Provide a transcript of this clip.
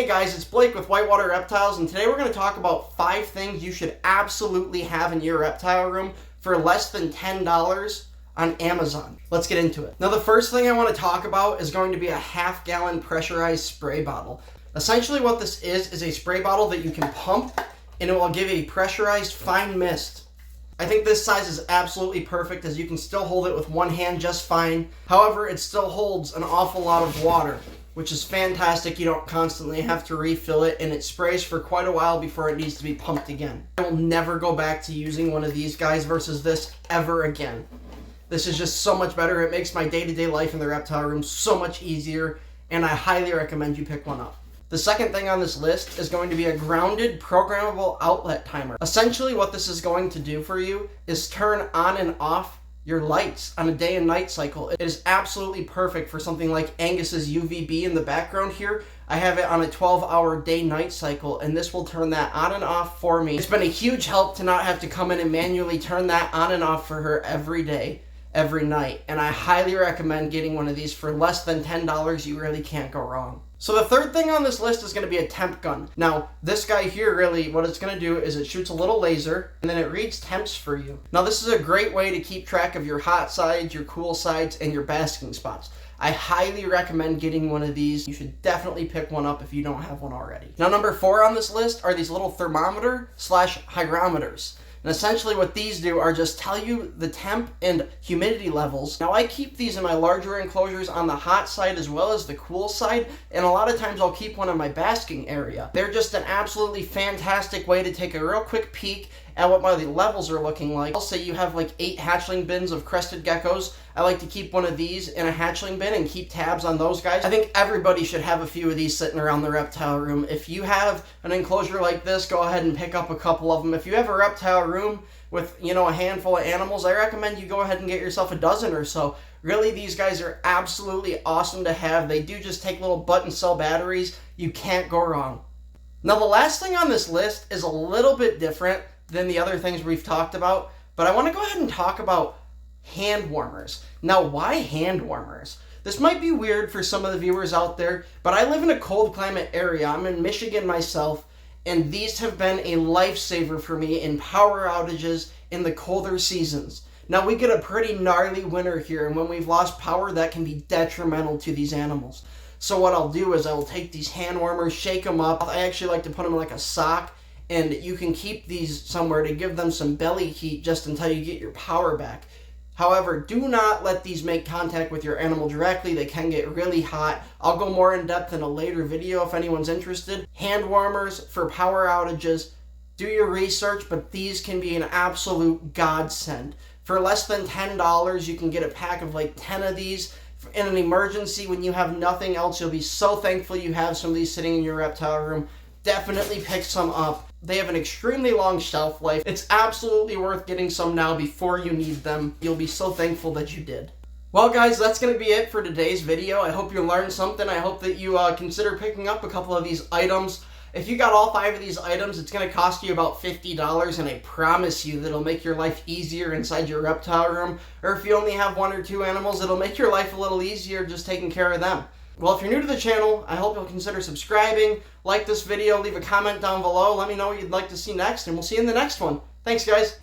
Hey guys, it's Blake with Whitewater Reptiles, and today we're going to talk about 5 things you should absolutely have in your reptile room for less than $10 on Amazon. Let's get into it. Now the first thing I want to talk about is going to be a half-gallon pressurized spray bottle. Essentially what this is a spray bottle that you can pump and it will give a pressurized fine mist. I think this size is absolutely perfect as you can still hold it with one hand just fine. However, it still holds an awful lot of water, which is fantastic. You don't constantly have to refill it, and it sprays for quite a while before it needs to be pumped again. I will never go back to using one of these guys versus this ever again. This is just so much better. It makes my day-to-day life in the reptile room so much easier, and I highly recommend you pick one up. The second thing on this list is going to be a grounded programmable outlet timer. Essentially what this is going to do for you is turn on and off your lights on a day and night cycle. It is absolutely perfect for something like Angus's UVB in the background here. I have it on a 12-hour day-night cycle, and this will turn that on and off for me. It's been a huge help to not have to come in and manually turn that on and off for her every day, every night, and I highly recommend getting one of these for less than $10. You really can't go wrong. So the third thing on this list is going to be a temp gun. Now, this guy here, really, what it's going to do is it shoots a little laser, and then it reads temps for you. Now, this is a great way to keep track of your hot sides, your cool sides, and your basking spots. I highly recommend getting one of these. You should definitely pick one up if you don't have one already. Now, number 4 on this list are these little thermometer/hygrometers. And essentially what these do are just tell you the temp and humidity levels. Now I keep these in my larger enclosures on the hot side as well as the cool side, and a lot of times I'll keep one in my basking area. They're just an absolutely fantastic way to take a real quick peek at what my levels are looking like. I'll say you have like 8 hatchling bins of crested geckos. I like to keep one of these in a hatchling bin and keep tabs on those guys. I think everybody should have a few of these sitting around the reptile room. If you have an enclosure like this, go ahead and pick up a couple of them. If you have a reptile room with, a handful of animals, I recommend you go ahead and get yourself a dozen or so. Really, these guys are absolutely awesome to have. They do just take little button cell batteries. You can't go wrong. Now the last thing on this list is a little bit different than the other things we've talked about, but I want to go ahead and talk about hand warmers. Now, why hand warmers? This might be weird for some of the viewers out there, but I live in a cold climate area. I'm in Michigan myself, and these have been a lifesaver for me in power outages in the colder seasons. Now, we get a pretty gnarly winter here, and when we've lost power, that can be detrimental to these animals. So what I'll do is I will take these hand warmers, shake them up. I actually like to put them in like a sock, and you can keep these somewhere to give them some belly heat just until you get your power back. However, do not let these make contact with your animal directly. They can get really hot. I'll go more in depth in a later video if anyone's interested. Hand warmers for power outages. Do your research, but these can be an absolute godsend. For less than $10, you can get a pack of like 10 of these. In an emergency, when you have nothing else, you'll be so thankful you have some of these sitting in your reptile room. Definitely pick some up. They have an extremely long shelf life. It's absolutely worth getting some now before you need them. You'll be so thankful that you did. Well guys, that's going to be it for today's video. I hope you learned something. I hope that you consider picking up a couple of these items. If you got all 5 of these items, it's going to cost you about $50, and I promise you that it'll make your life easier inside your reptile room. Or if you only have 1 or 2 animals, it'll make your life a little easier just taking care of them. Well, if you're new to the channel, I hope you'll consider subscribing, like this video, leave a comment down below, let me know what you'd like to see next, and we'll see you in the next one. Thanks, guys.